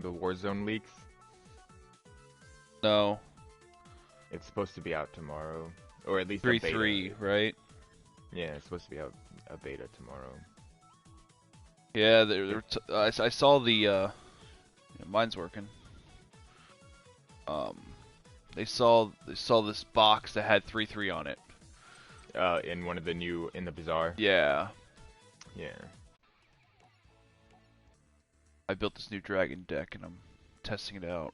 the Warzone leaks? No. It's supposed to be out tomorrow, or at least a beta. 3-3, right? Yeah, it's supposed to be out a beta tomorrow. Yeah, I saw the. Mine's working. They saw this box that had 3-3 on it. In one of the new in the bazaar. Yeah. Yeah. I built this new dragon deck and I'm testing it out.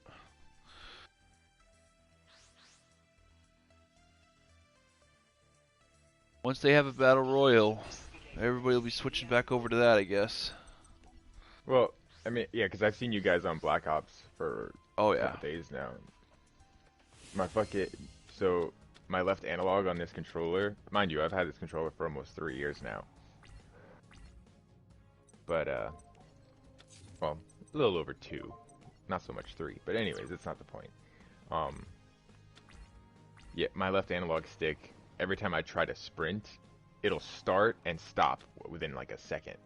Once they have a battle royal, everybody will be switching back over to that, I guess. Well, I mean, yeah, because I've seen you guys on Black Ops for Oh a yeah. couple days now. So my left analog on this controller, mind you, I've had this controller for almost 3 years now. But well, a little over 2, not so much 3. But anyways, that's not the point. Yeah, my left analog stick, every time I try to sprint, it'll start and stop within like a second.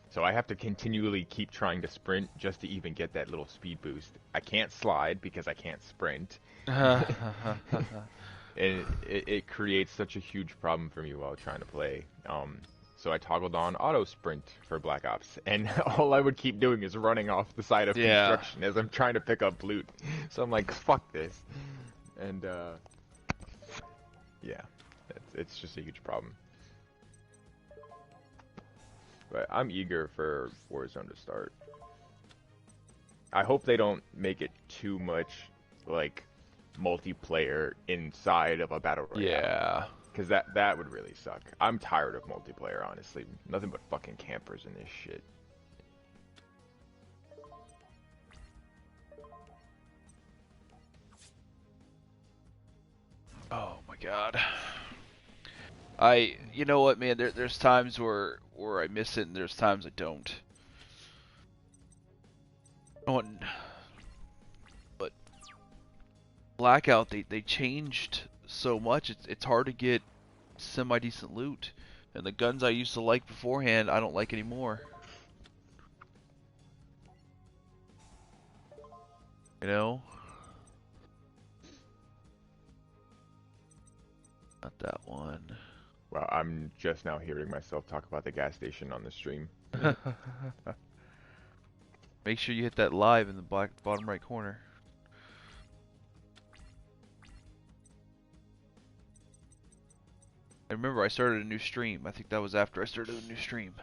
So I have to continually keep trying to sprint just to even get that little speed boost. I can't slide because I can't sprint. And it creates such a huge problem for me while trying to play. So I toggled on auto sprint for Black Ops, and all I would keep doing is running off the side of construction as I'm trying to pick up loot. So I'm like, fuck this. And yeah, it's just a huge problem. But I'm eager for Warzone to start. I hope they don't make it too much like multiplayer inside of a battle royale. Yeah. Because that would really suck. I'm tired of multiplayer, honestly. Nothing but fucking campers in this shit. Oh my god. You know what, man? There's times where I miss it, and there's times I don't. But Blackout, they changed so much. It's hard to get semi-decent loot, and the guns I used to like beforehand, I don't like anymore. You know? Not that one. Well, I'm just now hearing myself talk about the gas station on the stream. Make sure you hit that live in the bottom right corner. I remember I started a new stream. I think that was after I started a new stream.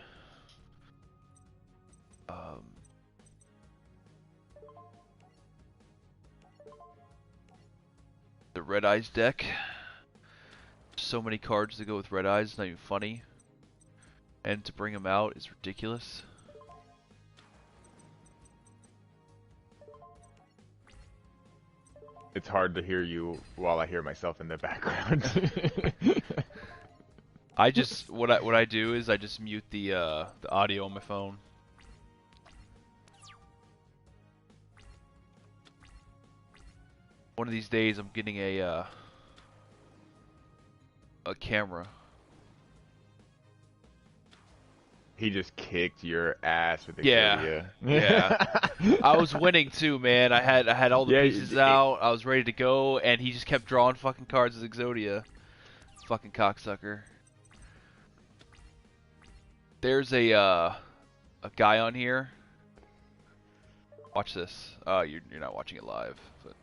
The Red Eyes deck. So many cards to go with Red Eyes, it's not even funny. And to bring them out is ridiculous. It's hard to hear you while I hear myself in the background. I just what I do is I just mute the audio on my phone. One of these days I'm getting a camera. He just kicked your ass with the Yeah. I was winning too, man. I had all the pieces out. I was ready to go, and he just kept drawing fucking cards as Exodia. Fucking cocksucker. There's a guy on here. Watch this. You're not watching it live, but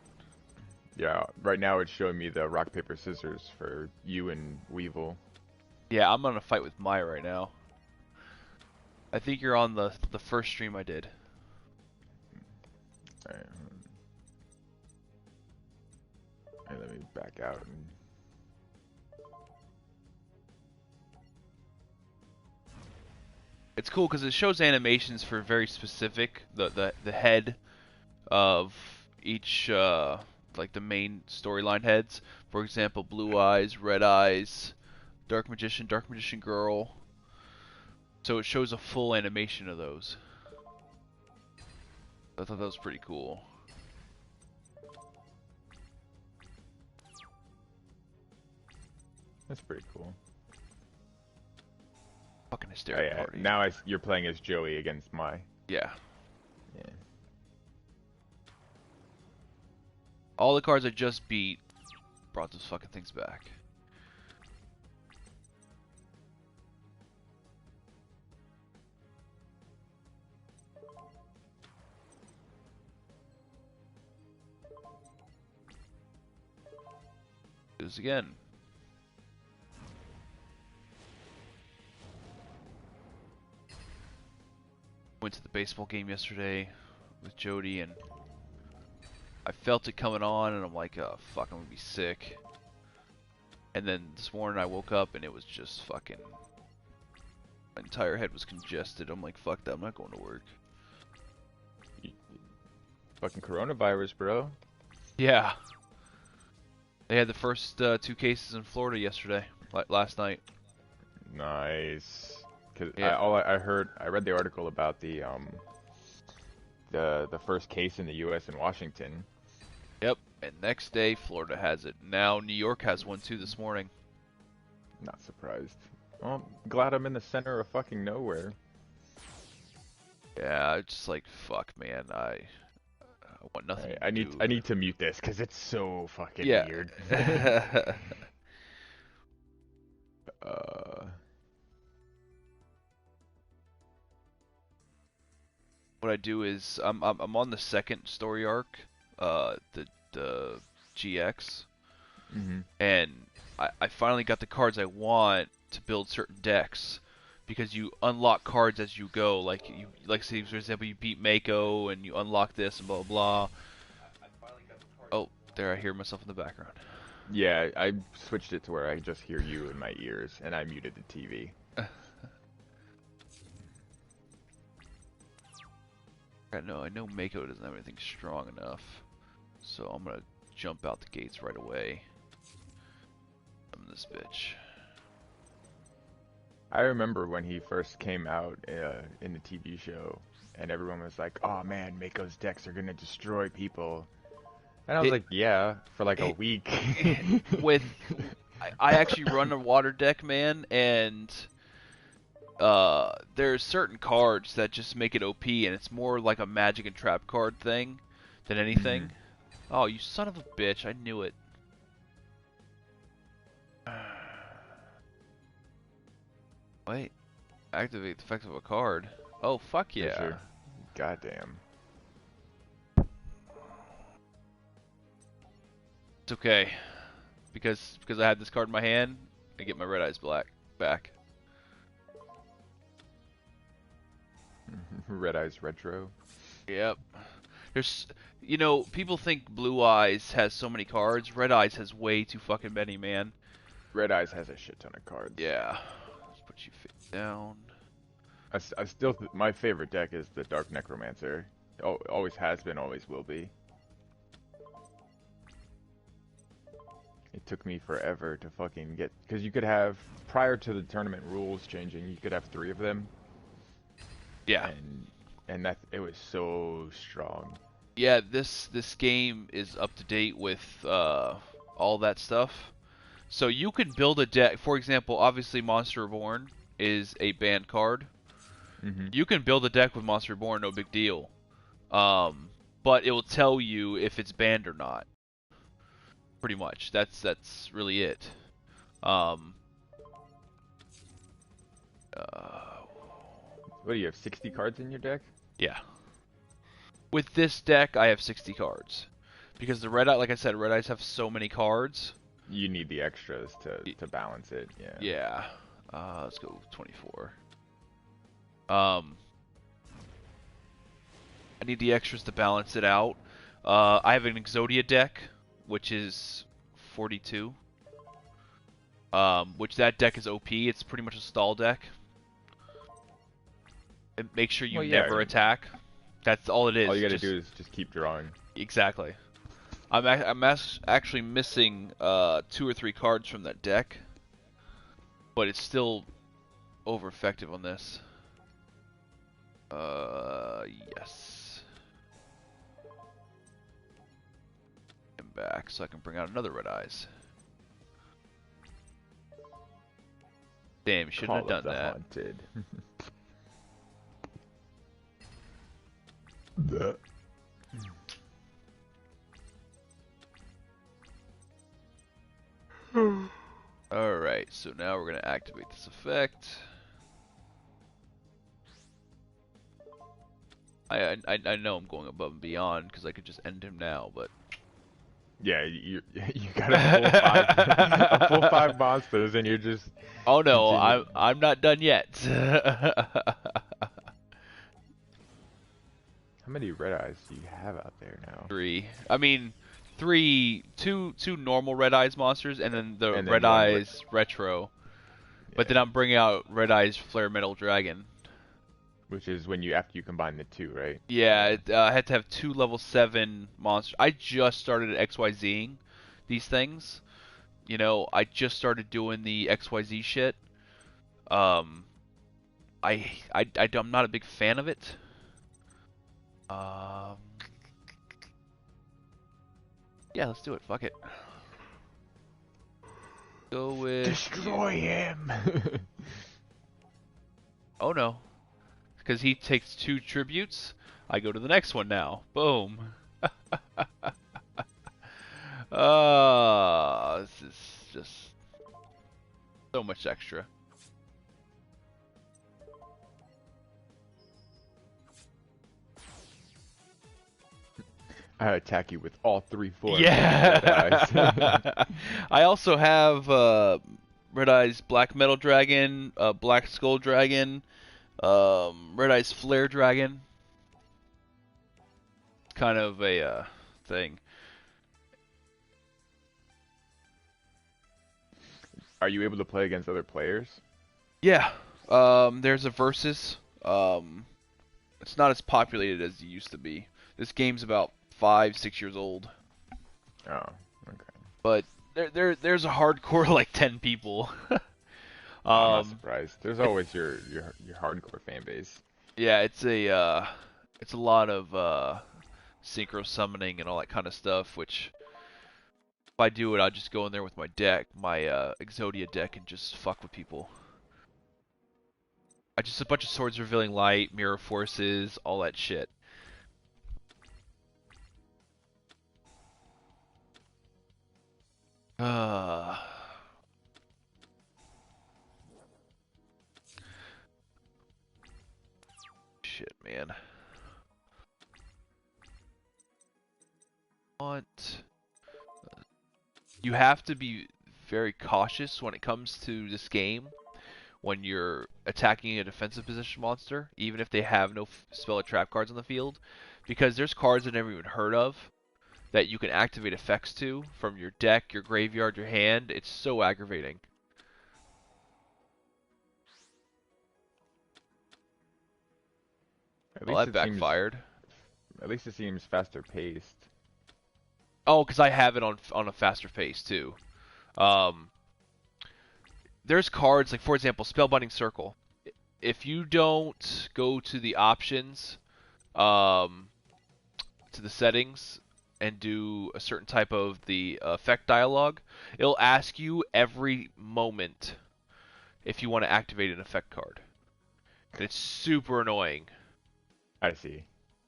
yeah. Right now it's showing me the rock paper scissors for you and Weevil. yeah, I'm on a fight with Maya right now. I think you're on the first stream I did. Alright, let me back out. It's cool because it shows animations for very specific the head of each like the main storyline heads. For example, Blue Eyes, Red Eyes, Dark Magician Girl. So it shows a full animation of those. I thought that was pretty cool. That's pretty cool. Fucking hysterical party. Now you're playing as Joey against Mai. Yeah. Yeah. All the cards I just beat brought those fucking things back. Do this again. Went to the baseball game yesterday with Jody, and I felt it coming on, and I'm like, oh, fuck, I'm gonna be sick. And then this morning I woke up, and it was just fucking... My entire head was congested. I'm like, fuck that, I'm not going to work. Fucking coronavirus, bro. Yeah. They had the first 2 cases in Florida yesterday, last night. Nice. Cause Yeah. I read the article about the first case in the U.S. in Washington. Yep, and next day Florida has it. Now New York has one too this morning. Not surprised. Well, I'm glad I'm in the center of fucking nowhere. Yeah, it's just like, fuck, man, I want nothing. Right, I need to mute this because it's so fucking weird. What I do is I'm on the second story arc, the GX, and I finally got the cards I want to build certain decks, because you unlock cards as you go. Like say for example you beat Mako and you unlock this and blah blah blah. Oh, there I hear myself in the background. Yeah, I switched it to where I just hear you in my ears, and I muted the TV. I know Mako doesn't have anything strong enough, so I'm gonna jump out the gates right away. I'm this bitch. I remember when he first came out in the TV show, and everyone was like, "Oh man, Mako's decks are gonna destroy people," and I was like, "Yeah," for like a week. I actually run a water deck, man, and there's certain cards that just make it OP, and it's more like a magic and trap card thing than anything. Oh, you son of a bitch! I knew it. Wait, activate the effect of a card. Oh, fuck yeah! Sure. Goddamn. It's okay, because I had this card in my hand. I get my red eyes back. Red Eyes Retro. Yep. There's, people think Blue Eyes has so many cards. Red Eyes has way too fucking many, man. Red Eyes has a shit ton of cards. Yeah. Let's put you face down. I still, my favorite deck is the Dark Necromancer. Always has been, always will be. It took me forever to fucking get, because you could have, prior to the tournament rules changing, you could have 3 of them. Yeah. And that, it was so strong. Yeah, this game is up to date with all that stuff. So you can build a deck. For example, obviously Monster Reborn is a banned card. You can build a deck with Monster Reborn, no big deal. But it will tell you if it's banned or not. Pretty much. That's really it. What do you have, 60 cards in your deck? Yeah. With this deck, I have 60 cards. Because the Red Eye, like I said, Red Eyes have so many cards. You need the extras to balance it, yeah. Yeah. Let's go 24. I need the extras to balance it out. I have an Exodia deck, which is 42. Which that deck is OP. It's pretty much a stall deck. And make sure you never attack. That's all it is. All you gotta do is just keep drawing. Exactly. I'm actually missing 2 or 3 cards from that deck, but it's still over effective on this. Yes. I'm back so I can bring out another Red Eyes. Damn, you shouldn't have done that. Haunted. So now we're gonna activate this effect. I know I'm going above and beyond because I could just end him now, but yeah, you got a full five monsters, and you're just. Oh no, I'm not done yet. How many red eyes do you have out there now? 3. I mean, 2 normal red eyes monsters, and then the red eyes retro. Yeah. But then I'm bringing out red eyes flare metal dragon. Which is when after you combine the 2, right? Yeah, I had to have 2 level 7 monsters. I just started XYZing these things. You know, I just started doing the XYZ shit. I'm not a big fan of it. Yeah, let's do it. Fuck it. Go with... Destroy him! Oh no. Because he takes 2 tributes, I go to the next one now. Boom. This is just so much extra. I attack you with all 3 forms. Yeah. I also have Red Eyes Black Metal Dragon, Black Skull Dragon, Red Eyes Flare Dragon. Kind of a thing. Are you able to play against other players? Yeah. There's a versus. It's not as populated as it used to be. This game's about 5-6 years old. Oh, okay. But there's a hardcore like 10 people. I'm not surprised. There's always your hardcore fan base. Yeah, it's a lot of synchro summoning and all that kind of stuff. Which if I do it, I'll just go in there with my deck, my Exodia deck, and just fuck with people. I just a bunch of swords revealing light, mirror forces, all that shit. Shit, man. You have to be very cautious when it comes to this game when you're attacking a defensive position monster, even if they have no spell or trap cards on the field, because there's cards I've never even heard of that you can activate effects to from your deck, your graveyard, your hand. It's so aggravating. Well, that backfired. At least it seems faster paced. Oh, because I have it on a faster pace too. There's cards like, for example, Spellbinding Circle. If you don't go to the options, to the settings, and do a certain type of the effect dialogue, it'll ask you every moment if you want to activate an effect card. And it's super annoying. I see.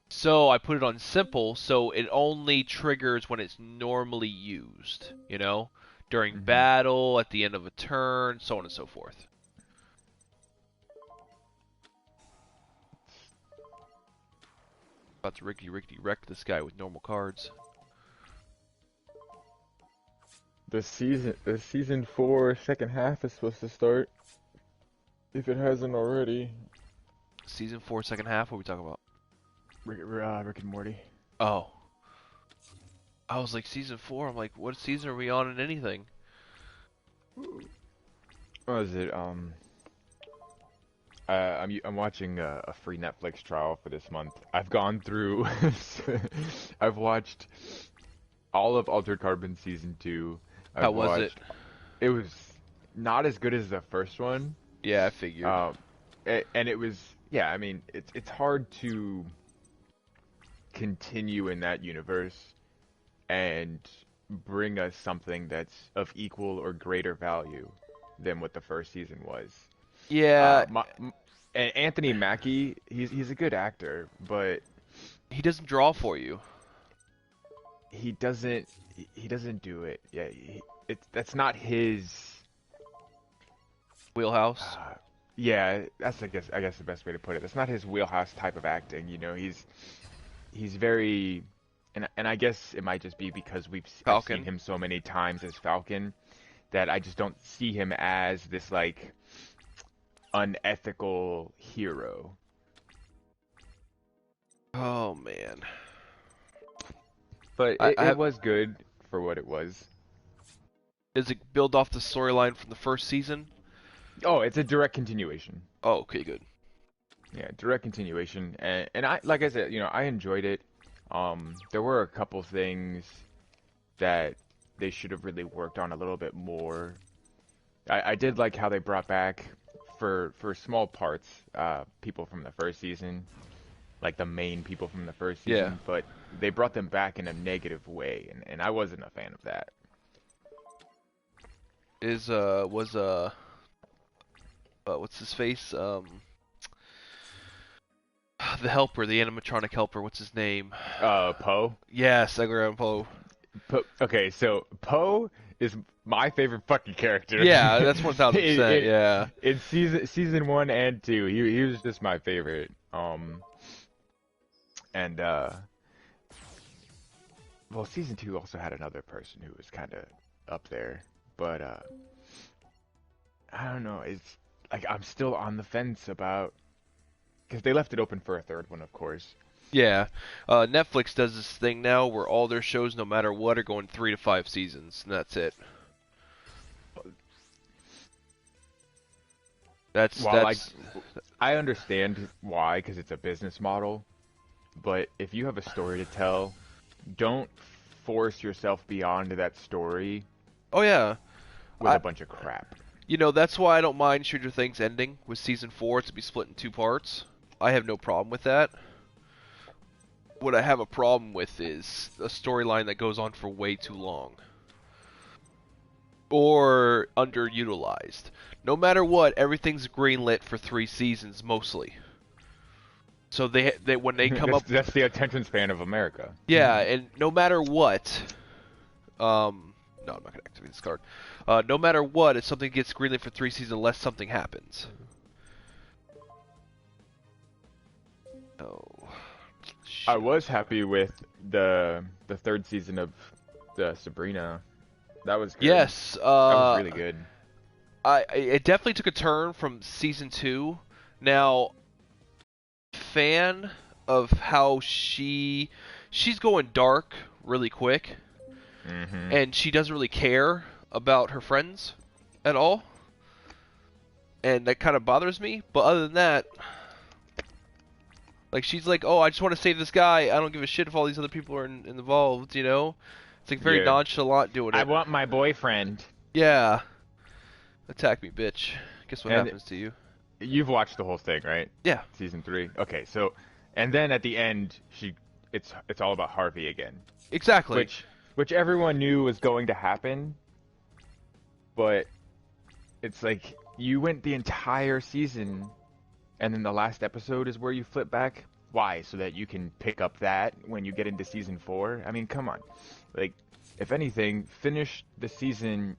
So I put it on simple, so it only triggers when it's normally used, you know? During battle, at the end of a turn, so on and so forth. About to rickety wreck this guy with normal cards. The season 4 second half is supposed to start. If it hasn't already. Season 4 second half? What are we talking about? Rick and Morty. Oh. I was like, season 4? I'm like, what season are we on in anything? What is it? I'm watching a free Netflix trial for this month. I've gone through. I've watched all of Altered Carbon season 2. How was it? It was not as good as the first one. Yeah, I figured. And it was, yeah. I mean, it's hard to continue in that universe and bring us something that's of equal or greater value than what the first season was. Yeah. And Anthony Mackie, he's a good actor, but he doesn't draw for you. He doesn't do it. Yeah, that's not his. wheelhouse. Yeah, that's I guess the best way to put it. That's not his wheelhouse type of acting. He's very, and I guess it might just be because I've seen Falcon. him so many times as Falcon that I just don't see him as this like unethical hero. Oh man. But it was good for what it was. Does it build off the storyline from the first season? Oh, it's a direct continuation. Oh, okay, good. Yeah, direct continuation, and I like I said, I enjoyed it. There were a couple things that they should have really worked on a little bit more. I did like how they brought back for small parts people from the first season, like the main people from the first season, Yeah. but they brought them back in a negative way, and I wasn't a fan of that. What's his face? The helper, the animatronic helper. What's his name? Poe. Yes, Edgar Allan Poe. Okay, so Poe is my favorite fucking character. Yeah, that's 1000%. Yeah. In season 1 and 2, he was just my favorite. And well, season 2 also had another person who was kind of up there, but I don't know. It's like I'm still on the fence about because they left it open for a third one, of course. Yeah. Netflix does this thing now where all their shows, no matter what, are going 3 to 5 seasons, and that's it. I understand why, because it's a business model, but if you have a story to tell, don't force yourself beyond that story. Oh yeah. With a bunch of crap. That's why I don't mind Stranger Things ending with season 4 to be split in 2 parts. I have no problem with that. What I have a problem with is a storyline that goes on for way too long. Or underutilized. No matter what, everything's greenlit for 3 seasons mostly. So they when they come up, that's the attention span of America. Yeah, and no matter what, no, I'm not gonna activate this card. No matter what, if something gets greenlit for 3 seasons, unless something happens. Oh. Shit. I was happy with the 3rd season of the Sabrina. That was good. Yes. That was really good. It definitely took a turn from season 2. Now, fan of how she's going dark really quick, and she doesn't really care about her friends at all, and that kind of bothers me. But other than that, like she's like, oh, I just want to save this guy. I don't give a shit if all these other people are involved. It's like very nonchalant doing it. I want my boyfriend. Yeah. Attack me, bitch. Guess what happens to you? You've watched the whole thing, right? Yeah. Season 3. Okay, so, and then at the end, it's all about Harvey again. Exactly. Which everyone knew was going to happen, but it's like you went the entire season, and then the last episode is where you flip back. Why? So that you can pick up that when you get into season 4? I mean, come on. Like, if anything, finish the season,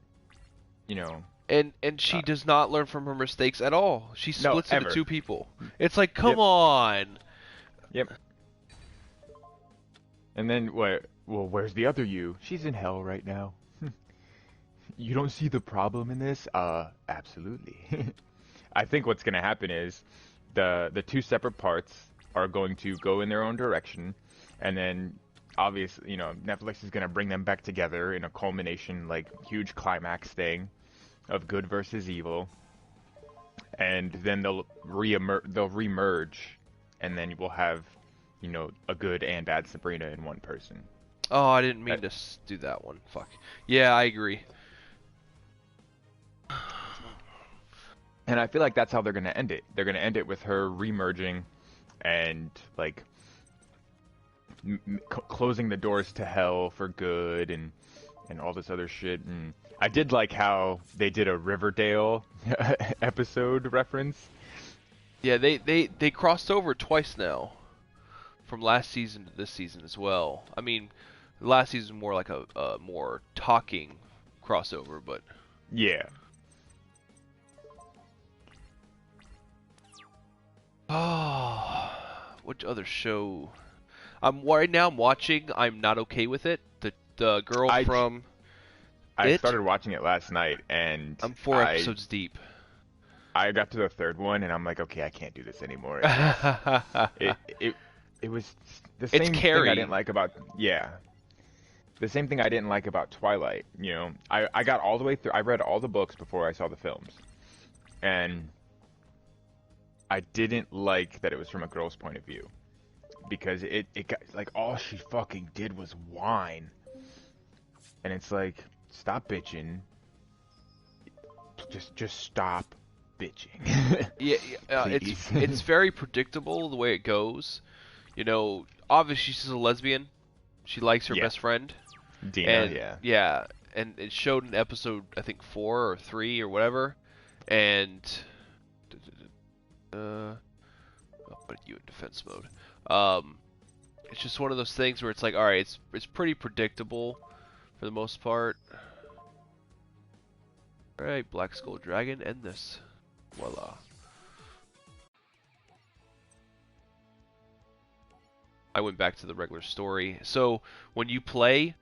And she does not learn from her mistakes at all. She splits into 2 people. It's like, come on. Yep. And then what? Well, where's the other you? She's in hell right now. You don't see the problem in this? Absolutely. I think what's gonna happen is the 2 separate parts are going to go in their own direction, and then obviously, Netflix is gonna bring them back together in a culmination, like huge climax thing of good versus evil, and then they'll remerge, and then we'll have, a good and bad Sabrina in one person. Oh, I didn't mean to do that one. Fuck. Yeah, I agree. And I feel like that's how they're gonna end it. They're gonna end it with her remerging, and like closing the doors to hell for good, and all this other shit. And I did like how they did a Riverdale episode reference. Yeah, they crossed over twice now, from last season to this season as well. I mean, last season more like a more talking crossover, but yeah. Oh, what other show? Right now I'm watching I'm Not Okay With It. The girl I from I It. started watching it last night, and I'm 4 episodes deep. I got to the third one, and I'm like, okay, I can't do this anymore. It it it was the It's same thing I didn't Carrie. like about the same thing I didn't like about Twilight. You know, I got all the way through. I read all the books before I saw the films, and I didn't like that it was from a girl's point of view because it got like all she fucking did was whine, and it's like, stop bitching, just stop bitching. Yeah, Please. it's very predictable the way it goes. You know, obviously she's a lesbian. She likes her Yeah. best friend. Dina, And yeah. yeah, and it showed in episode I think 4 or 3 or whatever. And I'll put you in defense mode. It's just one of those things where it's like, all right, it's pretty predictable for the most part. All right, Black Skull Dragon, end this. Voila. I went back to the regular story. So when you play,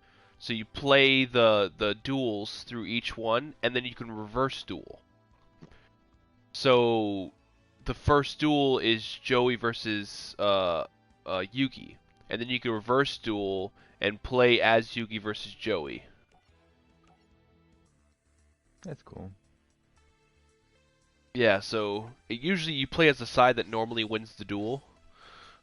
you play the duels through each one, and then you can reverse duel. So the first duel is Joey versus Yuki, and then you can reverse duel and play as Yuki versus Joey. That's cool. Yeah, so usually you play as the side that normally wins the duel,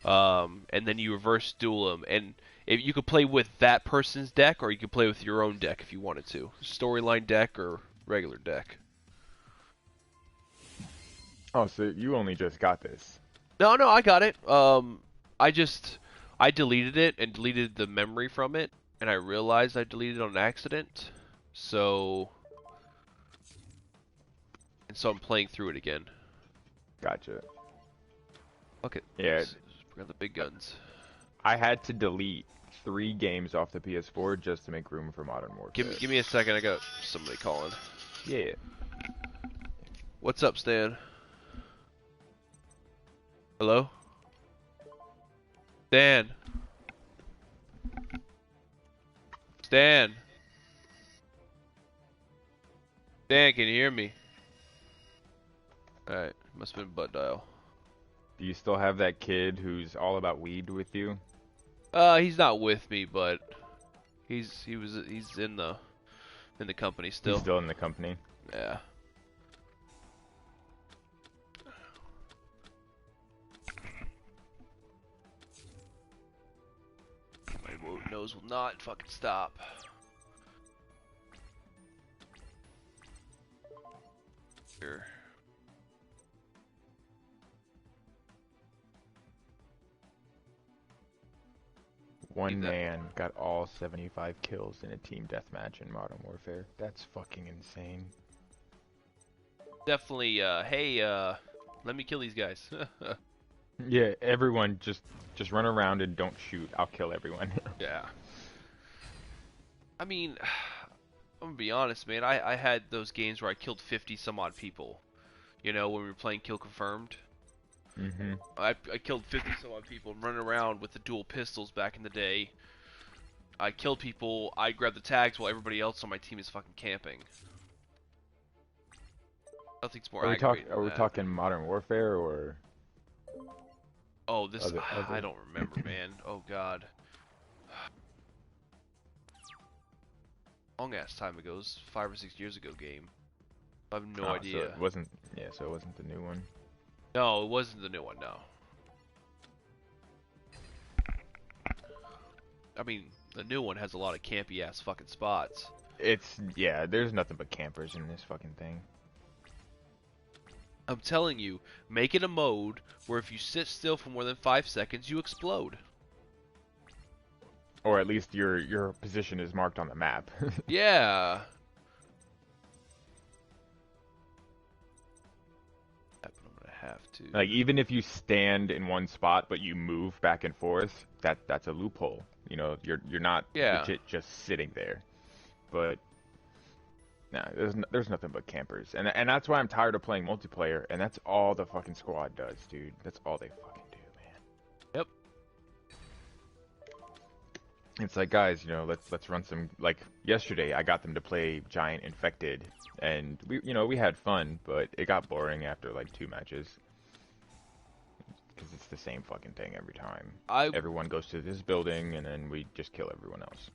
and then you reverse duel them. And if you could play with that person's deck, or you could play with your own deck if you wanted to, storyline deck or regular deck. Oh, so you only just got this? No, I got it. I deleted it and deleted the memory from it, and I realized I deleted it on accident. So I'm playing through it again. Gotcha. Fuck it. Yeah. Let's bring out the big guns. I had to delete 3 games off the PS4 just to make room for Modern Warfare. Give me a second. I got somebody calling. Yeah. What's up, Stan? Hello? Stan? Stan? Stan, can you hear me? Alright, must have been butt dial. Do you still have that kid who's all about weed with you? He's not with me, but he's in the company still. He's still in the company. Yeah. My nose will not fucking stop. Here. One man got all 75 kills in a team deathmatch in Modern Warfare. That's fucking insane. Definitely, hey, let me kill these guys. Yeah, everyone just run around and don't shoot. I'll kill everyone. Yeah. I mean, I'm gonna be honest, man. I had those games where I killed 50 some odd people. You know, when we were playing Kill Confirmed. Mm-hmm. I killed 50 some odd people running around with the dual pistols back in the day. I killed people, I grabbed the tags while everybody else on my team is fucking camping. Nothing's more aggravating than Are we that. talking Modern Warfare or? Oh, this other... I don't remember, man. Oh god. Long ass time ago. It was 5 or 6 years ago game. I have no idea. So it wasn't. Yeah, so it wasn't the new one. No, it wasn't the new one. No. I mean, the new one has a lot of campy ass fucking spots. Yeah. There's nothing but campers in this fucking thing. I'm telling you, make it a mode where if you sit still for more than 5 seconds, you explode. Or at least your position is marked on the map. Yeah. I'm gonna have to. Like even if you stand in one spot but you move back and forth, that's a loophole. You know, you're not legit just sitting there. But Nah, there's nothing but campers, and that's why I'm tired of playing multiplayer, and that's all the fucking squad does, dude. That's all they fucking do, man. Yep. It's like, guys, let's run some, like, yesterday I got them to play Giant Infected, and we had fun, but it got boring after like 2 matches. Because it's the same fucking thing every time. Everyone goes to this building, and then we just kill everyone else.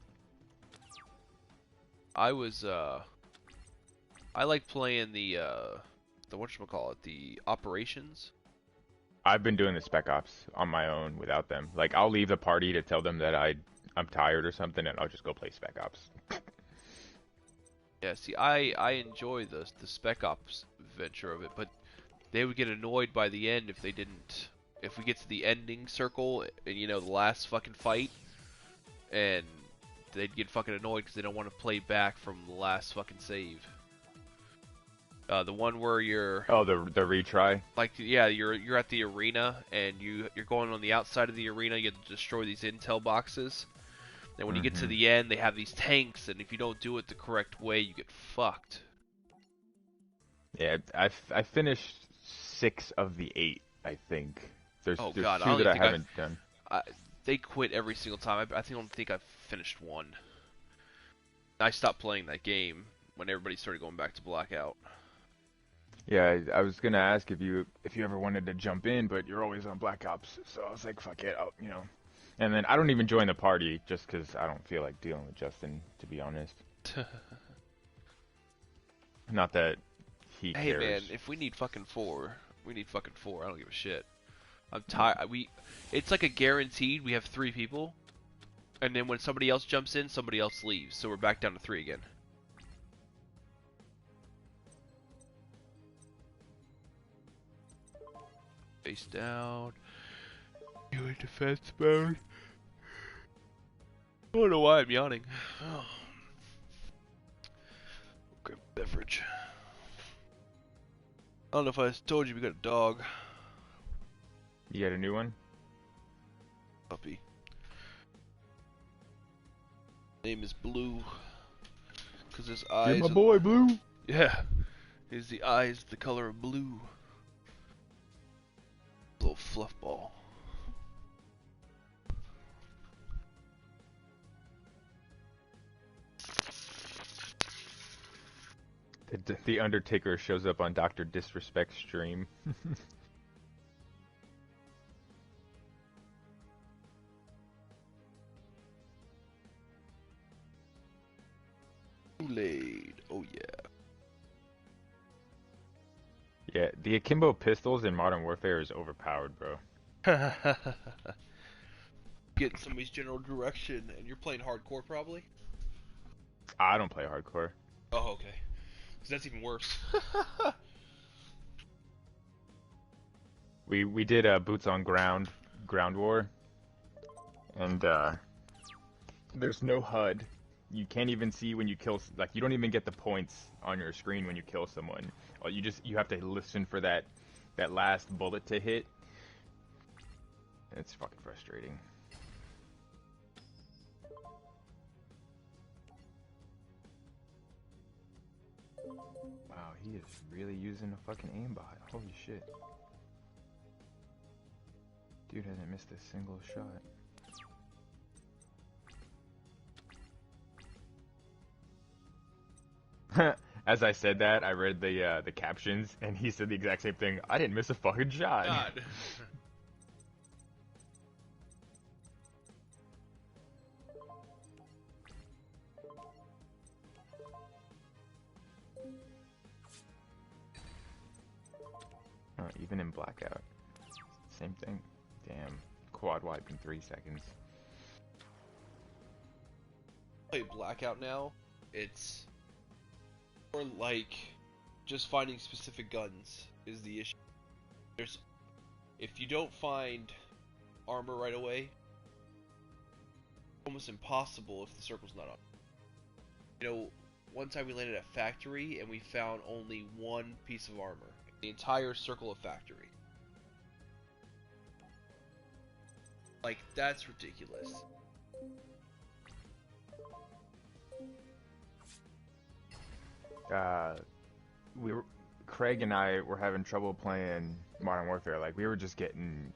I like playing the whatchamacallit, the operations. I've been doing the Spec Ops on my own without them. Like, I'll leave the party to tell them that I'm tired or something, and I'll just go play Spec Ops. Yeah, see, I enjoy the Spec Ops venture of it, but they would get annoyed by the end if we get to the ending circle, and the last fucking fight, and they'd get fucking annoyed because they don't want to play back from the last fucking save. The one where you're the retry. Like, yeah, you're at the arena, and you're going on the outside of the arena. You have to destroy these intel boxes. And when you get to the end, they have these tanks, and if you don't do it the correct way, you get fucked. Yeah, I finished 6 of the 8, I think. There's 2 that I haven't done. They quit every single time. I don't think I've finished 1. I stopped playing that game when everybody started going back to Blackout. Yeah, I was gonna ask if you ever wanted to jump in, but you're always on Black Ops, so I was like, fuck it, And then I don't even join the party just because I don't feel like dealing with Justin, to be honest. Not that he cares. Hey man, if we need fucking 4, we need fucking 4. I don't give a shit. I'm tired. It's like a guaranteed. We have 3 people, and then when somebody else jumps in, somebody else leaves, so we're back down to 3 again. Face down. You in defense mode. I don't know why I'm yawning. Oh. Okay, beverage. I don't know if I told you we got a dog. You got a new one? Puppy. Name is Blue. Cause his eyes. You're my boy, Blue. Yeah. His eyes the color of blue. Little fluff ball. The Undertaker shows up on Dr. Disrespect's stream. Kool-Aid. Oh yeah. Yeah, the Akimbo pistols in Modern Warfare is overpowered, bro. Getting somebody's general direction, and you're playing hardcore probably? I don't play hardcore. Oh, okay. Because that's even worse. We did boots on ground war, and there's no HUD. You can't even see when you kill. Like, you don't even get the points on your screen when you kill someone. You have to listen for that last bullet to hit. It's fucking frustrating. Wow, he is really using a fucking aimbot. Holy shit. Dude hasn't missed a single shot. As I said that, I read the captions, and he said the exact same thing. I didn't miss a fucking shot. God. Oh, even in Blackout. Same thing. Damn. Quad wipe in 3 seconds. Play Blackout now. It's more like just finding specific guns is the issue. If you don't find armor right away, it's almost impossible if the circle's not up. One time we landed at factory and we found only 1 piece of armor. The entire circle of factory. Like, that's ridiculous. uh, Craig and I were having trouble playing Modern Warfare. Like, we were just getting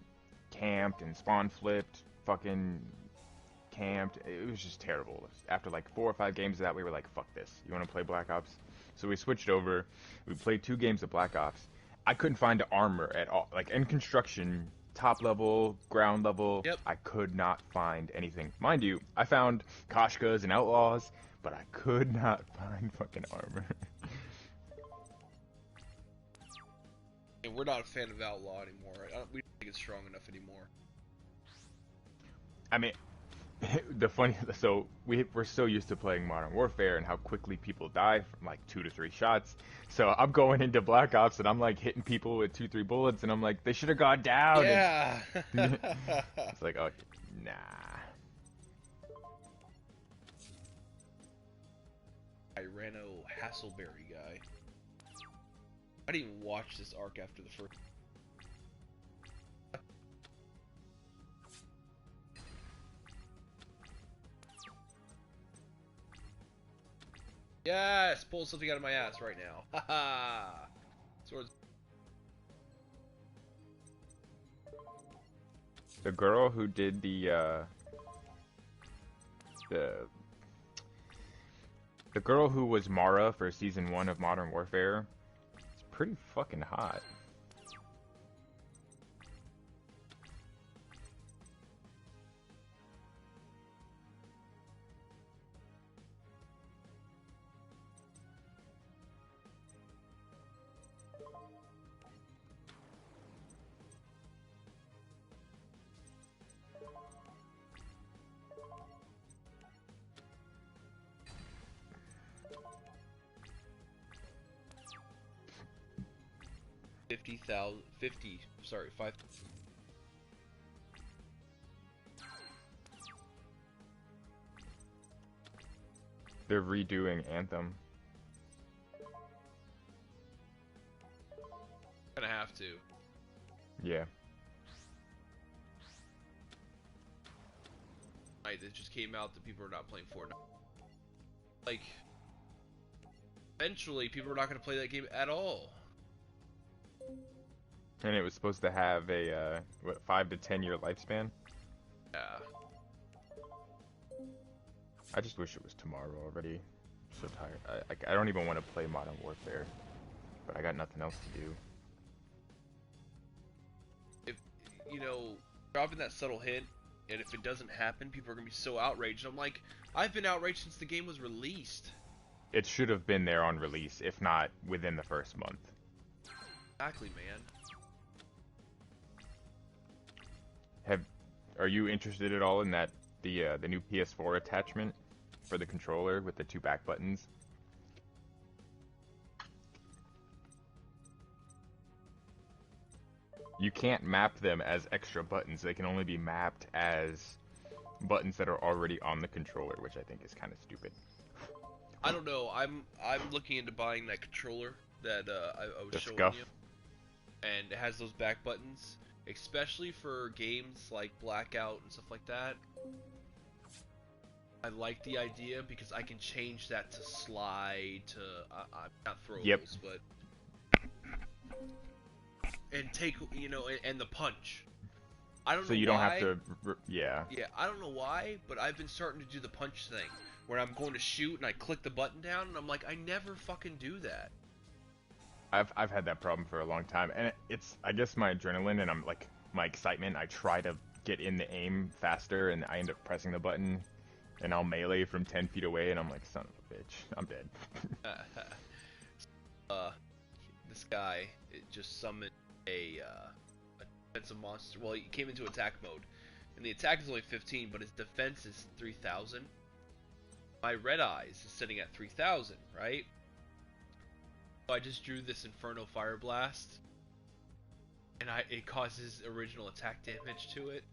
camped and spawn flipped, fucking camped. It was just terrible. After like 4 or 5 games of that, we were like, fuck this. You want to play Black Ops? So we switched over. We played 2 games of Black Ops. I couldn't find armor at all. Like, in construction, top level, ground level, yep. I could not find anything. Mind you, I found Koshkas and Outlaws, but I could not find fucking armor. And we're not a fan of Outlaw anymore. We don't think it's strong enough anymore. I mean, we're so used to playing Modern Warfare and how quickly people die from like 2 to 3 shots. So I'm going into Black Ops and I'm like hitting people with 2-3 bullets and I'm like, they should have gone down. Yeah. It's like, oh, nah. Irano Hasselberry guy. I didn't even watch this arc after the first. Yes, pull something out of my ass right now. Haha. Swords. The girl who did the girl who was Mara for season 1 of Modern Warfare is pretty fucking hot. Sorry, 5. They're redoing Anthem. Gonna have to. Yeah. Right, it just came out that people are not playing Fortnite. Like, eventually, people are not gonna play that game at all. And it was supposed to have a 5 to 10 year lifespan. Yeah. I just wish it was tomorrow already. I'm so tired. I don't even want to play Modern Warfare, but I got nothing else to do. If dropping that subtle hint, and if it doesn't happen, people are gonna be so outraged. I'm like, I've been outraged since the game was released. It should have been there on release, if not within the first month. Exactly, man. Are you interested at all in that the new PS4 attachment for the controller with the 2 back buttons? You can't map them as extra buttons. They can only be mapped as buttons that are already on the controller, which I think is kind of stupid. I don't know. I'm looking into buying that controller that I was showing you, and it has those back buttons, especially for games like Blackout and stuff like that. I like the idea because I can change that to slide to not throwables, but and take and the punch. I don't know. So you don't have to. Yeah. Yeah, I don't know why, but I've been starting to do the punch thing where I'm going to shoot and I click the button down and I'm like, I never fucking do that. I've had that problem for a long time, and it's I guess my adrenaline and my excitement. I try to get in the aim faster, and I end up pressing the button, and I'll melee from 10 feet away, and I'm like, son of a bitch, I'm dead. This guy just summoned a defensive monster. Well, he came into attack mode, and the attack is only 15, but his defense is 3,000. My red eyes is sitting at 3,000, right? So I just drew this Inferno Fire Blast, and it causes original attack damage to it.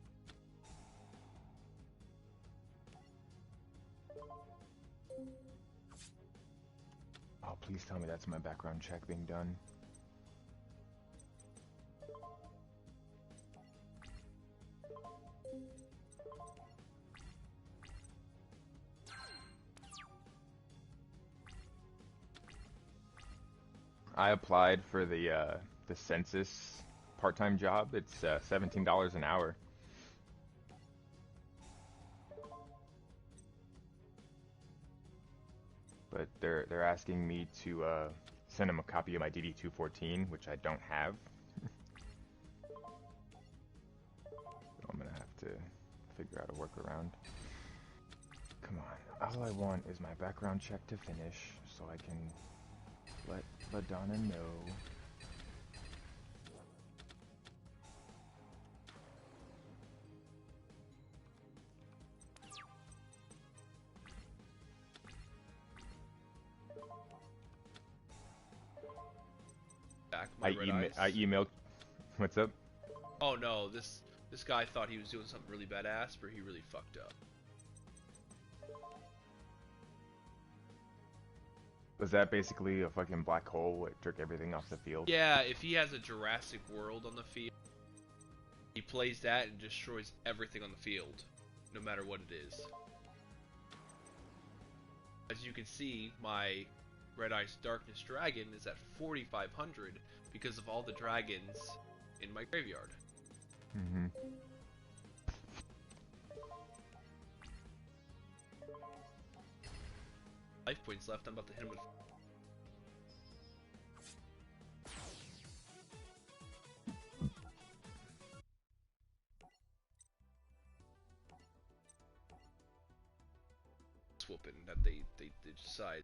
Oh, please tell me that's my background check being done. I applied for the census part-time job. It's $17 an hour. But they're asking me to send them a copy of my DD-214, which I don't have. So I'm gonna have to figure out a workaround. Come on, all I want is my background check to finish, so I can let LaDonna know. I emailed. What's up? Oh no, this guy thought he was doing something really badass, but he really fucked up. Was that basically a fucking black hole that took everything off the field? Yeah, if he has a Jurassic World on the field, he plays that and destroys everything on the field, no matter what it is. As you can see, my Red Ice Darkness Dragon is at 4,500 because of all the dragons in my graveyard. Mm-hmm. Life points left, I'm about to hit him with... whooping that they decide.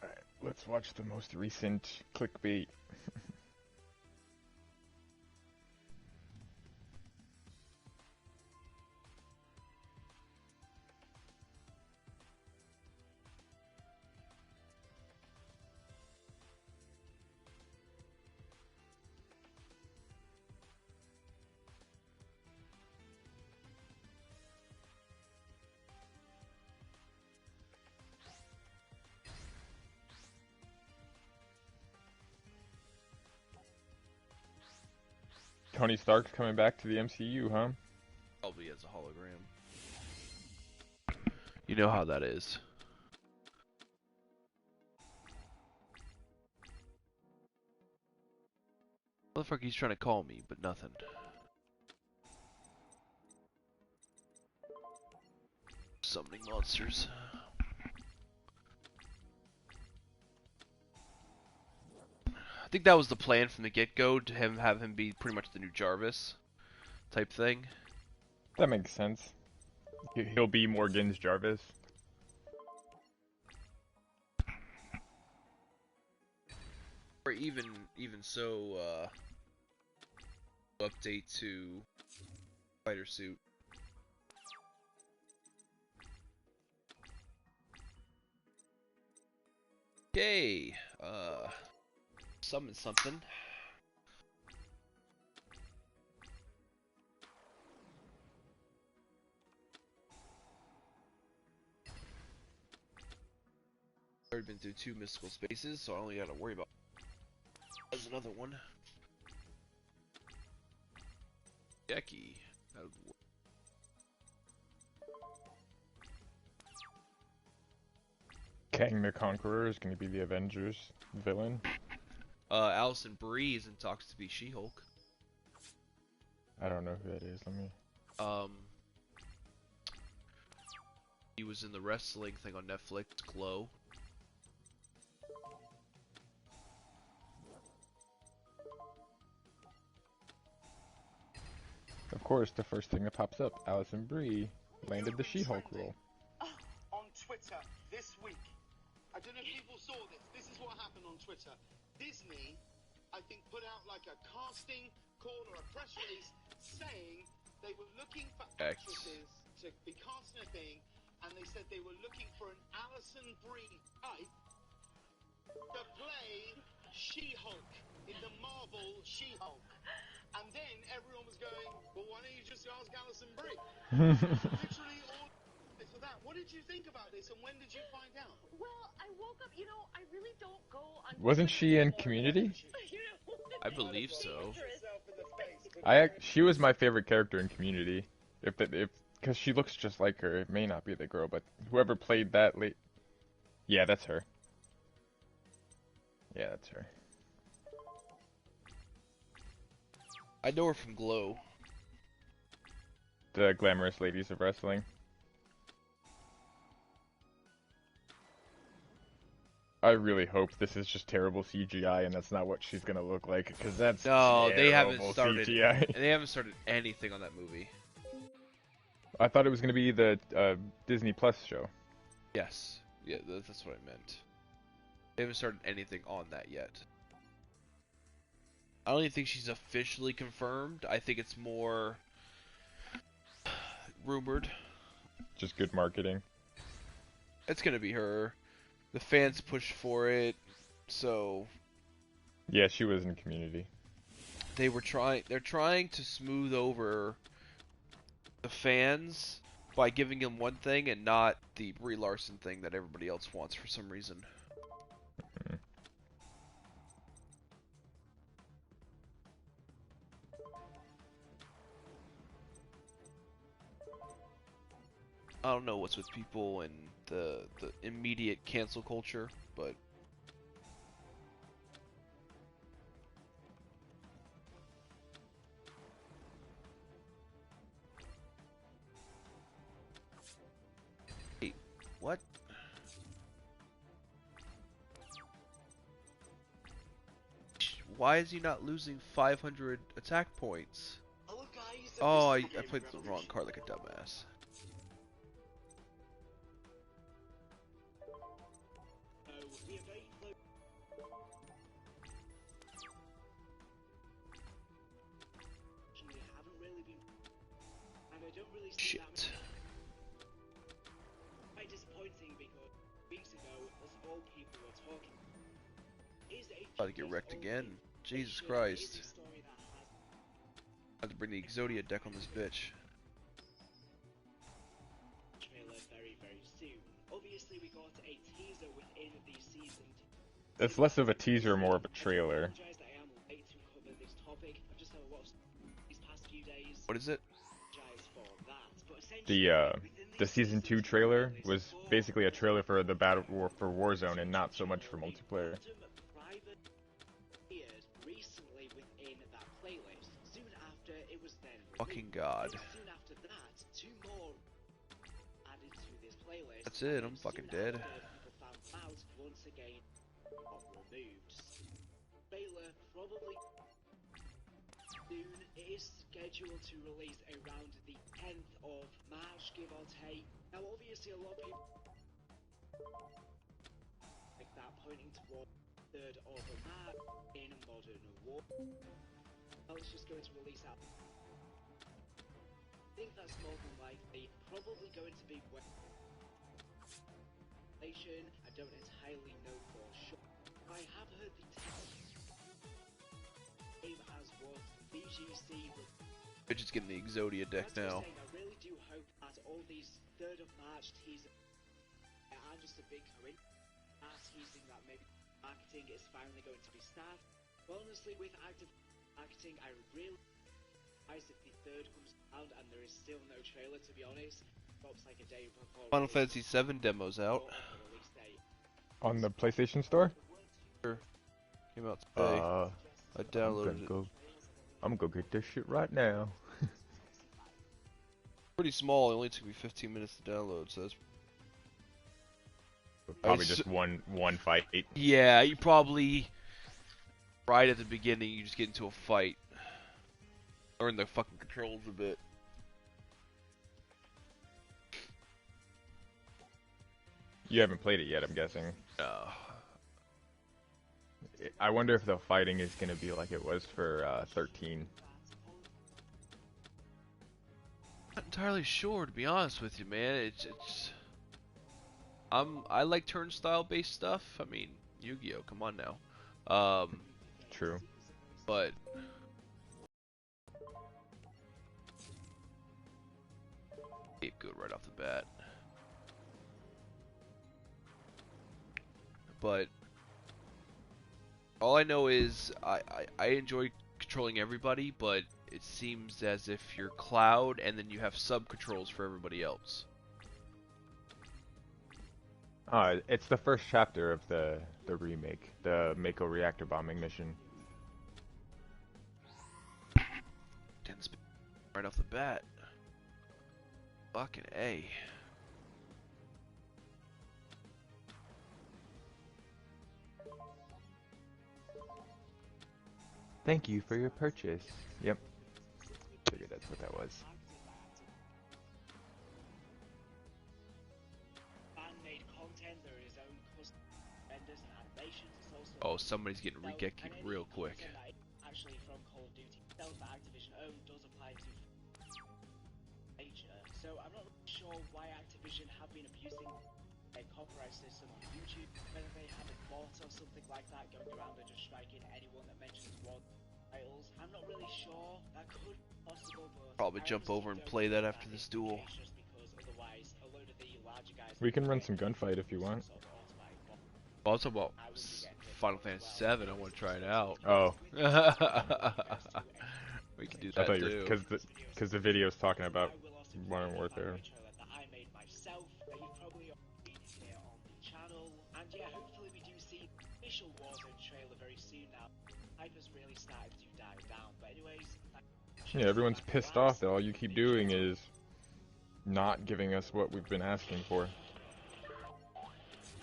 Alright, let's watch the most recent clickbait. Tony Stark's coming back to the MCU, huh? Probably as a hologram. You know how that is. Motherfucker, he's trying to call me, but nothing. Summoning monsters. I think that was the plan from the get-go, to have him be pretty much the new Jarvis type thing. That makes sense. He'll be Morgan's Jarvis. Or even so, update to fighter suit. Okay, summon something. Already been through 2 mystical spaces, so I only gotta worry about. There's another one. Yeki. That would work. Kang the Conqueror is going to be the Avengers villain. Allison Brie is in talks to be She-Hulk. I don't know who that is. Let me. He was in the wrestling thing on Netflix, Glow. Of course, the first thing that pops up, Allison Brie landed the She-Hulk role. On Twitter this week. I don't know if people saw this. This is what happened on Twitter. Disney, I think, put out like a casting call or a press release saying they were looking for actresses to be cast in a thing, and they said they were looking for an Allison Brie type to play She-Hulk in the Marvel She-Hulk. And then everyone was going, well, why don't you just ask Allison Brie? Literally all for that. What did you think about this, and when did you find out? Well, I woke up, I really don't go on... Wasn't she in Community? I believe so. She was my favorite character in Community. Because she looks just like her. It may not be the girl, but whoever played that late. Yeah, that's her. Yeah, that's her. I know her from Glow. The Glamorous Ladies of Wrestling. I really hope this is just terrible CGI and that's not what she's gonna look like, because that's no, they haven't terrible started. CGI. They haven't started anything on that movie. I thought it was gonna be the Disney Plus show. Yes, yeah, that's what I meant. They haven't started anything on that yet. I don't even think she's officially confirmed. I think it's more rumored. Just good marketing. It's gonna be her. The fans pushed for it, so yeah, she was in Community. They're trying to smooth over the fans by giving them one thing and not the Brie Larson thing that everybody else wants for some reason. Mm-hmm. I don't know what's with people and the immediate cancel culture, but hey, what? Why is he not losing 500 attack points? Oh, I played the wrong card like a dumbass. Shit. Quite disappointing because weeks ago, as all people were talking, About to get wrecked again. Jesus Christ. I have to bring the Exodia deck on this bitch. Trailer very, very soon. Obviously, we got a teaser within the season. It's less of a teaser, more of a trailer. What is it? The season 2 trailer was basically a trailer for the battle for Warzone and not so much for multiplayer. Fucking god. That's it, I'm fucking dead. Soon, it is scheduled to release around the 10th of March, give or take. Now, obviously, a lot of people like that, pointing towards 3rd of March in Modern Warfare. Well, it's just going to release out. I think that's more than likely probably going to be I don't entirely know for sure. I have heard the game as was BGC with Bitch is getting the Exodia deck now. I really do hope that all these 3rd of March teasers are just a big coincidence. Teasing that maybe marketing is finally going to be started. But honestly, with active marketing, I really surprised if the 3rd comes out and there is still no trailer, to be honest. Drops like a day before Final Fantasy VII demo's out. On the PlayStation Store? Sure. Came out today. I downloaded it. I'm gonna go get this shit right now. Pretty small, it only took me 15 minutes to download, so that's... Probably just one fight. Yeah, you probably... Right at the beginning, you just get into a fight. Learn the fucking controls a bit. You haven't played it yet, I'm guessing. No. I wonder if the fighting is going to be like it was for 13. Not entirely sure, to be honest with you, man. It's I like turnstile based stuff. I mean, Yu-Gi-Oh, come on now. True. But it's good right off the bat. But all I know is I enjoy controlling everybody, but it seems as if you're Cloud, and then you have sub-controls for everybody else. It's the first chapter of the remake, the Mako reactor bombing mission. Right off the bat. Fucking A. Thank you for your purchase. Yep. Figured that's what that was. Oh, somebody's getting re-gecked real quick. Actually from Call of Duty itself that Activision own does apply to nature. So I'm not really sure why Activision have been abusing their copyright system on YouTube, whether they have a bot or something like that going around and just striking anyone that mentions one titles. I'm not really sure. That could be possible, but Probably jump over and play that after this duel. We can run some gunfight if you want. Also about Final Fantasy VII, I want to try it out. Oh. We can do I that thought too. Because the video's talking about Modern Warfare. And yeah, hopefully we do see the official Warzone trailer very soon now. Hype has really started to die down. But anyways, Yeah, everyone's pissed off that all you keep doing is not giving us what we've been asking for.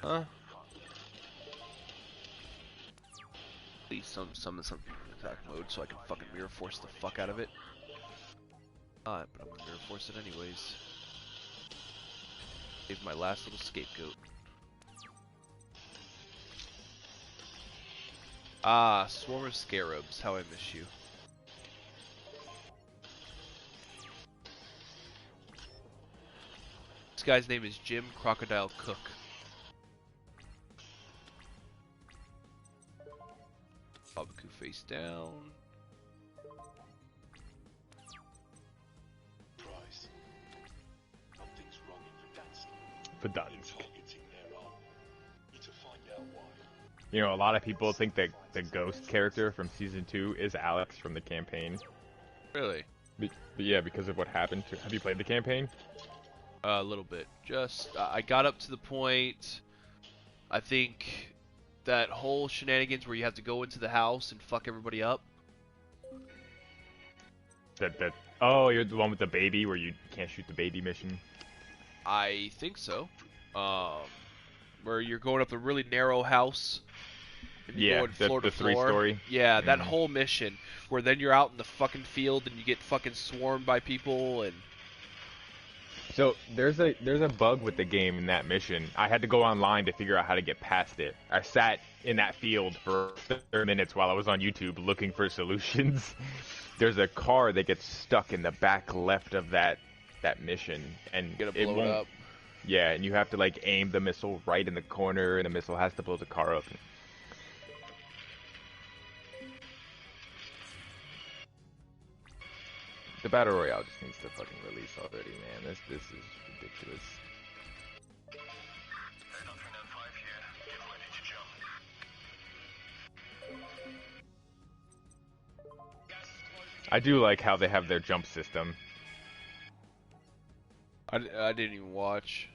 Huh? Please summon some attack mode so I can fucking mirror force the fuck out of it. But I'm gonna mirror force it anyways. Save my last little scapegoat. Ah, Swarm of Scarabs, how I miss you. This guy's name is Jim Crocodile Cook. Babaku face down. Price. Something's wrong in Verdansk. targeting their arm. Need to find out why. You know, a lot of people think that the Ghost character from Season 2 is Alex from the campaign. Really? But yeah, because of what happened to... Have you played the campaign? A little bit. Just, I got up to the point, I think, that whole shenanigans where you have to go into the house and fuck everybody up. Oh, you're the one with the baby where you can't shoot the baby mission? I think so. Where you're going up the really narrow house. And you're Yeah, going floor the to floor. three-story. Yeah, that whole mission where then you're out in the fucking field and you get fucking swarmed by people and... So there's a bug with the game in that mission. I had to go online to figure out how to get past it. I sat in that field for 30 minutes while I was on YouTube looking for solutions. There's a car that gets stuck in the back left of that mission, and it won't. Up. Yeah, and you have to like aim the missile right in the corner, and the missile has to blow the car up. The Battle Royale just needs to fucking release already, man. This is ridiculous. I do like how they have their jump system. I didn't even watch.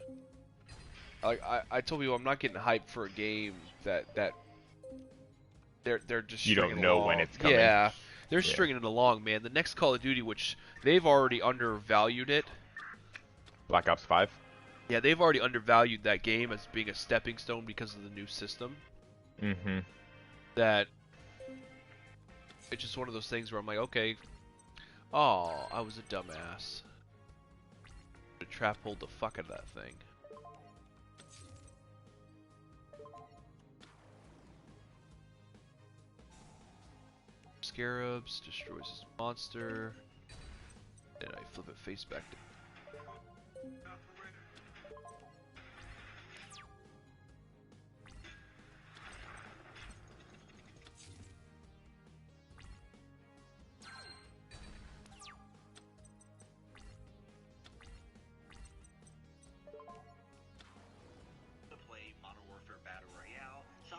I told people I'm not getting hyped for a game that they're just you don't know along. when it's coming. Yeah. They're stringing it along, man. The next Call of Duty, which they've already undervalued it. Black Ops 5? Yeah, they've already undervalued that game as being a stepping stone because of the new system. Mm-hmm. That it's just one of those things where I'm like, okay, oh, I was a dumbass. I trap hold the fuck out of that thing. Scarabs, destroys his monster, and I flip it face back to...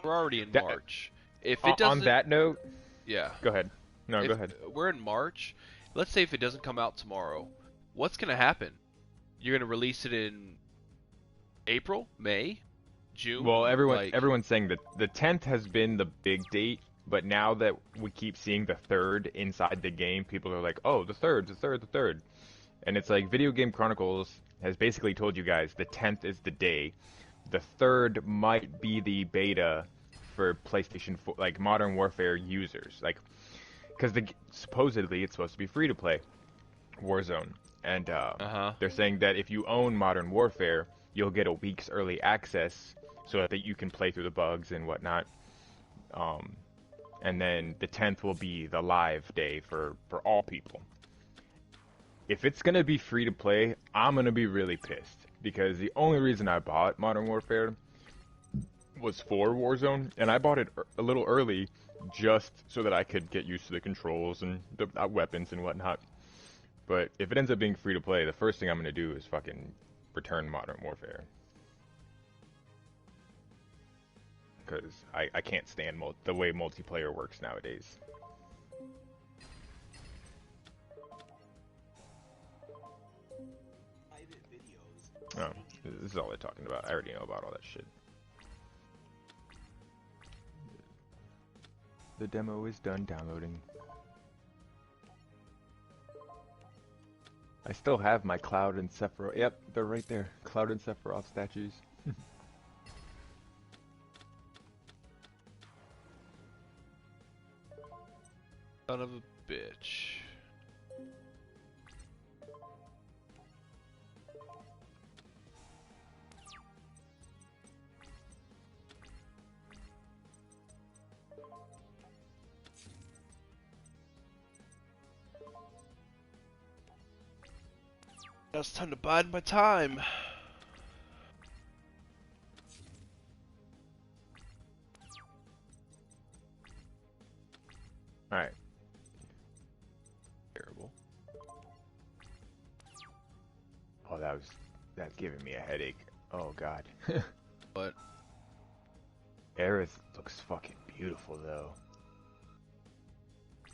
We're already in March. If it doesn't... On that note... Yeah. Go ahead. No, go ahead. We're in March, let's say if it doesn't come out tomorrow, what's gonna happen? You're gonna release it in April, May, June? Well, everyone's saying that the 10th has been the big date, but now that we keep seeing the 3rd inside the game, people are like, oh, the 3rd, the 3rd, the 3rd. And it's like Video Game Chronicles has basically told you guys the 10th is the day. The 3rd might be the beta for PlayStation 4, like Modern Warfare users, like, because supposedly it's supposed to be free to play, Warzone, and they're saying that if you own Modern Warfare, you'll get a week's early access so that you can play through the bugs and whatnot. And then the 10th will be the live day for all people. If it's gonna be free to play, I'm gonna be really pissed, because the only reason I bought Modern Warfare was for Warzone, and I bought it a little early just so that I could get used to the controls and the weapons and whatnot. But if it ends up being free to play, the first thing I'm gonna do is fucking return Modern Warfare. Because I can't stand the way multiplayer works nowadays. Oh, this is all they're talking about. I already know about all that shit. The demo is done downloading. I still have my Cloud and Sephiroth. Yep, they're right there. Cloud and Sephiroth statues. Son of a bitch. Now it's time to bide my time. Alright. Terrible. Oh, that's giving me a headache. Oh god. But Aerith looks fucking beautiful though.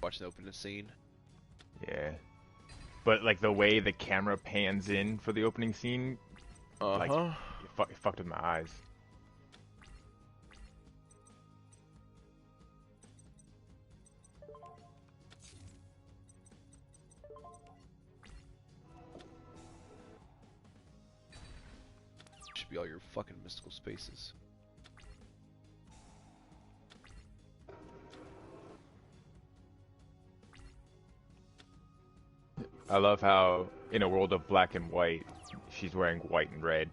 watch the opening scene. Yeah. But like the way the camera pans in for the opening scene, like it fucked with my eyes. Should be all your fucking mystical spaces. I love how, in a world of black and white, she's wearing white and red.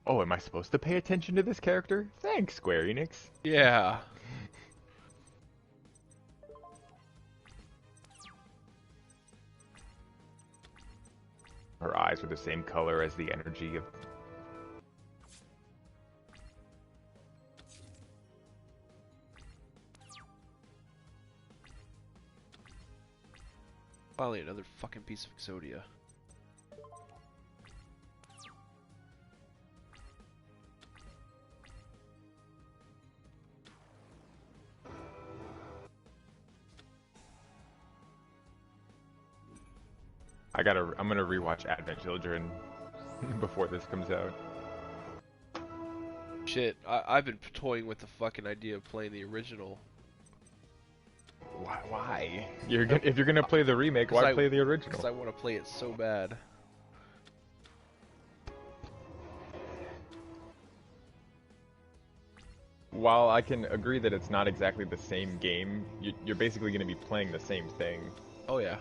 Oh, am I supposed to pay attention to this character? Thanks, Square Enix. Yeah. Her eyes are the same color as the energy of... Finally, another fucking piece of Exodia. I'm gonna rewatch Advent Children before this comes out. Shit, I've been toying with the fucking idea of playing the original. Why? If you're gonna play the remake, why play the original? Because I want to play it so bad. While I can agree that it's not exactly the same game, you're basically gonna be playing the same thing. Oh yeah.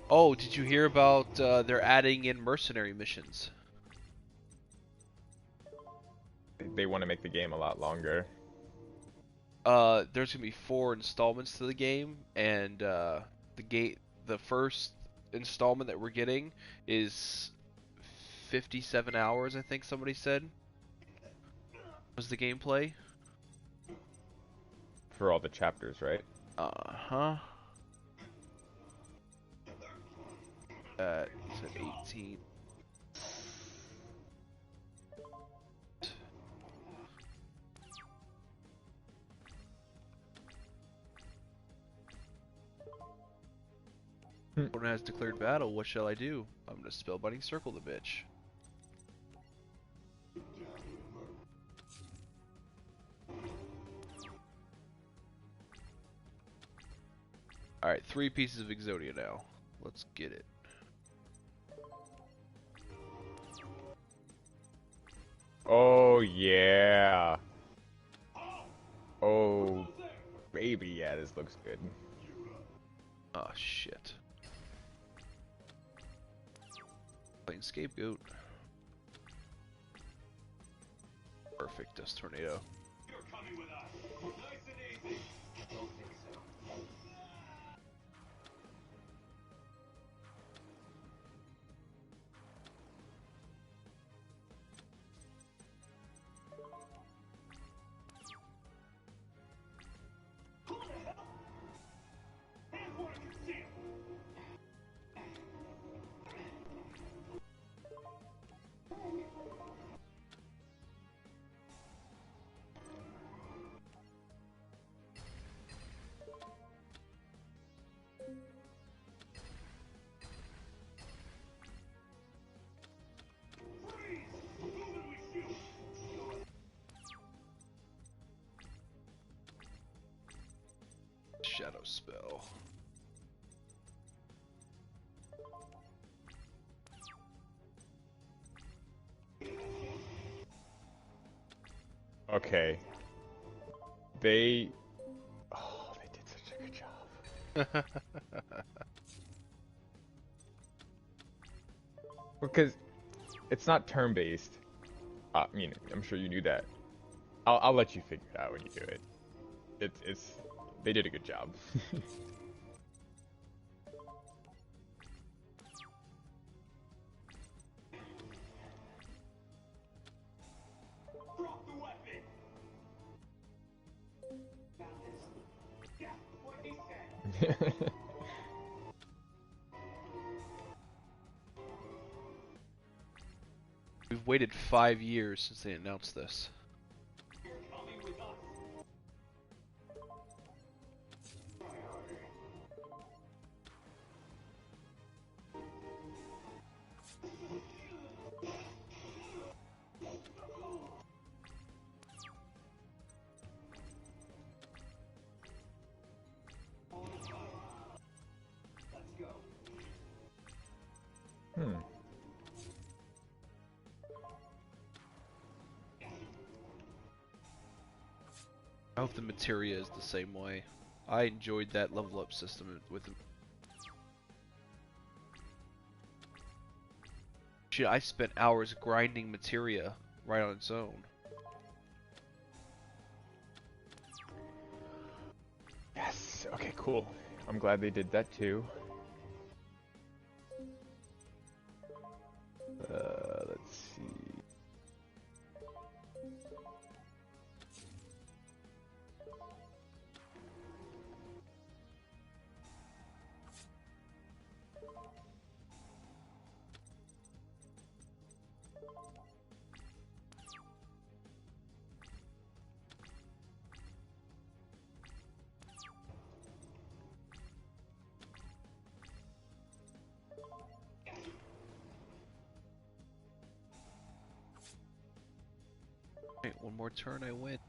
Oh, did you hear about they're adding in mercenary missions? They want to make the game a lot longer. There's gonna be 4 installments to the game, and the first installment that we're getting is 57 hours, I think somebody said. Was the gameplay? For all the chapters, right? Uh-huh. You said 18. Opponent has declared battle. What shall I do? I'm gonna spellbinding circle the bitch. Alright, 3 pieces of Exodia now. Let's get it. Oh, yeah. Oh, baby, yeah, this looks good. Oh, shit. Playing Scapegoat. Perfect, Dust Tornado. You're coming with us. Nice and easy. Don't think so. Shadow spell. Okay. They did such a good job. Because it's not turn-based. I mean, I'm sure you knew that. I'll let you figure it out when you do it. They did a good job. Drop the weapon. Yeah, what he said. We've waited 5 years since they announced this. You're coming with us. Let's go. Hmm. I hope the materia is the same way. I enjoyed that level up system with them. Shit, I spent hours grinding materia right on its own. Yes. Okay, cool. I'm glad they did that too. Let's see. Wait, one more turn, I win.